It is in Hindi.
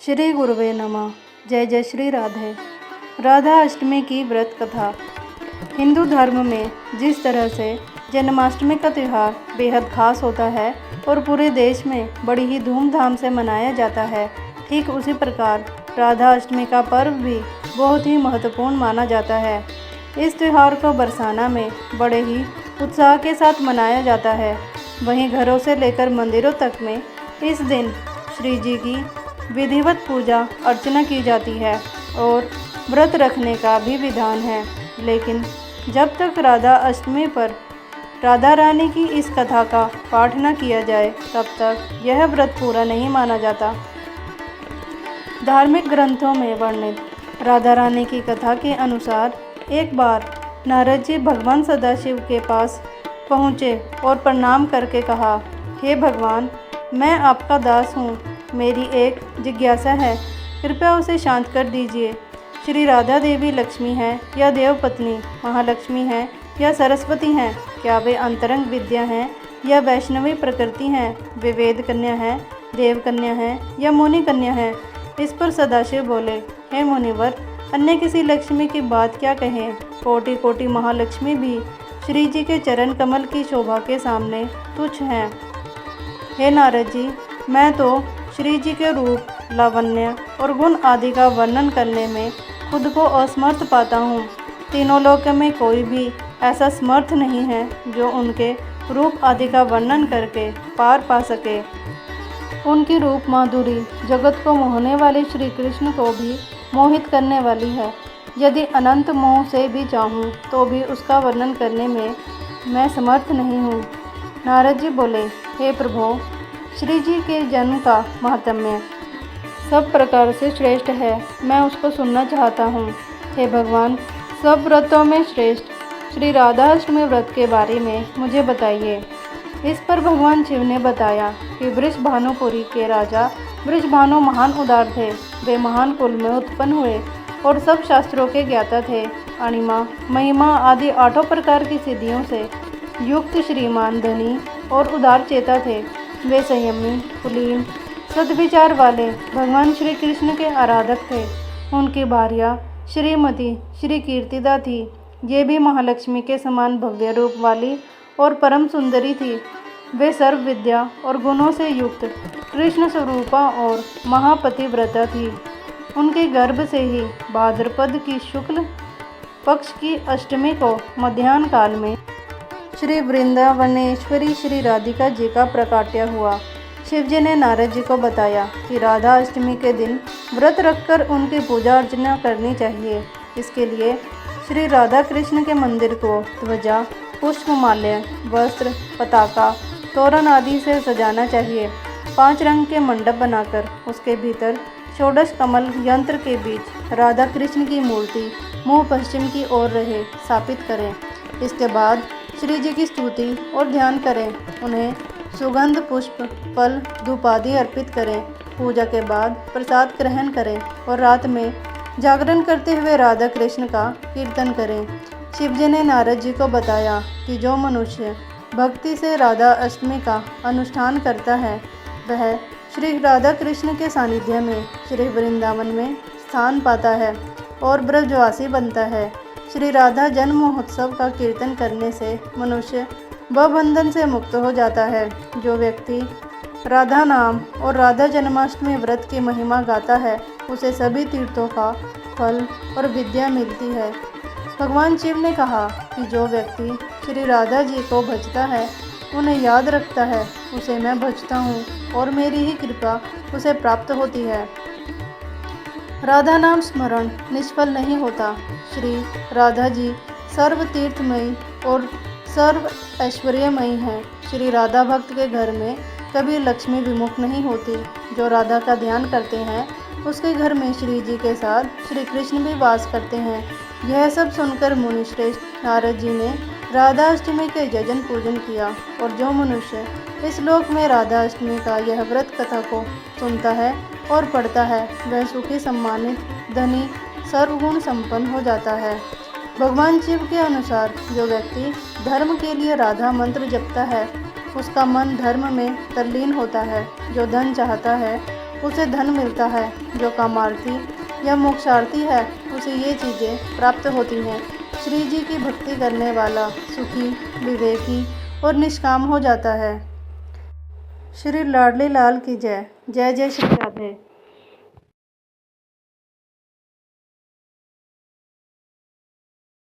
श्री गुरुवे नमः। जय जय श्री राधे। राधा अष्टमी की व्रत कथा। हिंदू धर्म में जिस तरह से जन्माष्टमी का त्यौहार बेहद खास होता है और पूरे देश में बड़ी ही धूमधाम से मनाया जाता है, ठीक उसी प्रकार राधा अष्टमी का पर्व भी बहुत ही महत्वपूर्ण माना जाता है। इस त्यौहार को बरसाना में बड़े ही उत्साह के साथ मनाया जाता है। वहीं घरों से लेकर मंदिरों तक में इस दिन श्री जी की विधिवत पूजा अर्चना की जाती है और व्रत रखने का भी विधान है। लेकिन जब तक राधा अष्टमी पर राधा रानी की इस कथा का पाठ न किया जाए, तब तक यह व्रत पूरा नहीं माना जाता। धार्मिक ग्रंथों में वर्णित राधा रानी की कथा के अनुसार एक बार नारद जी भगवान सदाशिव के पास पहुँचे और प्रणाम करके कहा, हे भगवान, मैं आपका दास हूँ। मेरी एक जिज्ञासा है, कृपया उसे शांत कर दीजिए। श्री राधा देवी लक्ष्मी हैं या देव पत्नी, महालक्ष्मी हैं या सरस्वती हैं? क्या वे अंतरंग विद्या हैं या वैष्णवी प्रकृति हैं? वे वेद कन्या हैं, देव कन्या हैं या मुनि कन्या हैं? इस पर सदाशिव बोले, हे मुनिवर, अन्य किसी लक्ष्मी की बात क्या कहें? कोटि कोटि महालक्ष्मी भी श्री जी के चरण कमल की शोभा के सामने तुच्छ हैं। हे नारद जी, मैं तो श्री जी के रूप, लावण्य और गुण आदि का वर्णन करने में खुद को असमर्थ पाता हूँ। तीनों लोक में कोई भी ऐसा समर्थ नहीं है जो उनके रूप आदि का वर्णन करके पार पा सके। उनकी रूप माधुरी जगत को मोहने वाले श्री कृष्ण को भी मोहित करने वाली है। यदि अनंत मोह से भी चाहूँ तो भी उसका वर्णन करने में मैं समर्थ नहीं हूँ। नारद जी बोले, हे प्रभो, श्री जी के जन्म का महात्म्य सब प्रकार से श्रेष्ठ है, मैं उसको सुनना चाहता हूँ। हे भगवान, सब व्रतों में श्रेष्ठ श्री राधा अष्टमी व्रत के बारे में मुझे बताइए। इस पर भगवान शिव ने बताया कि वृषभानुपुरी के राजा वृषभानु महान उदार थे। वे महान कुल में उत्पन्न हुए और सब शास्त्रों के ज्ञाता थे। अणिमा, महिमा आदि 8 प्रकार की सिद्धियों से युक्त श्रीमान, धनी और उदार चेता थे। वे संयमी, कुलीन, सद्विचार वाले भगवान श्री कृष्ण के आराधक थे। उनकी भार्या श्रीमती श्री कीर्तिदा थी। ये भी महालक्ष्मी के समान भव्य रूप वाली और परम सुंदरी थी। वे सर्व विद्या और गुणों से युक्त कृष्ण स्वरूपा और महापतिव्रता थी। उनके गर्भ से ही भाद्रपद की शुक्ल पक्ष की अष्टमी को मध्याह्न काल में श्री वृंदावनेश्वरी श्री राधिका जी का प्रकाट्य हुआ। शिव जी ने नारद जी को बताया कि राधा अष्टमी के दिन व्रत रखकर उनकी पूजा अर्चना करनी चाहिए। इसके लिए श्री राधा कृष्ण के मंदिर को ध्वजा, पुष्पमाल्य, वस्त्र, पताका, तोरण आदि से सजाना चाहिए। 5 रंग के मंडप बनाकर उसके भीतर षोडश कमल यंत्र के बीच राधा कृष्ण की मूर्ति मुँह पश्चिम की ओर रहे स्थापित करें। इसके बाद श्री जी की स्तुति और ध्यान करें। उन्हें सुगंध, पुष्प, फल, धूप आदि अर्पित करें। पूजा के बाद प्रसाद ग्रहण करें और रात में जागरण करते हुए राधा कृष्ण का कीर्तन करें। शिव जी ने नारद जी को बताया कि जो मनुष्य भक्ति से राधा अष्टमी का अनुष्ठान करता है, वह श्री राधा कृष्ण के सानिध्य में श्री वृंदावन में स्थान पाता है और ब्रजवासी बनता है। श्री राधा जन्म महोत्सव का कीर्तन करने से मनुष्य बंधन से मुक्त हो जाता है। जो व्यक्ति राधा नाम और राधा जन्माष्टमी व्रत की महिमा गाता है, उसे सभी तीर्थों का फल और विद्या मिलती है। भगवान शिव ने कहा कि जो व्यक्ति श्री राधा जी को भजता है, उन्हें याद रखता है, उसे मैं भजता हूँ और मेरी ही कृपा उसे प्राप्त होती है। राधा नाम स्मरण निष्फल नहीं होता। श्री राधा जी सर्व तीर्थमयी और सर्व ऐश्वर्यमयी हैं। श्री राधा भक्त के घर में कभी लक्ष्मी विमुख नहीं होती। जो राधा का ध्यान करते हैं, उसके घर में श्री जी के साथ श्री कृष्ण भी वास करते हैं। यह सब सुनकर मुनिश्रेष्ठ नारद जी ने राधा अष्टमी के जजन पूजन किया और जो मनुष्य इस लोक में राधा अष्टमी का यह व्रत कथा को सुनता है और पढ़ता है, वह सुखी, सम्मानित, धनी, सर्वगुण संपन्न हो जाता है। भगवान शिव के अनुसार जो व्यक्ति धर्म के लिए राधा मंत्र जपता है, उसका मन धर्म में तल्लीन होता है। जो धन चाहता है उसे धन मिलता है, जो कामार्थी या मोक्षार्थी है उसे ये चीज़ें प्राप्त होती हैं। श्री जी की भक्ति करने वाला सुखी, विवेकी और निष्काम हो जाता है। श्री लाडली लाल की जय। जय जय श्री राधे।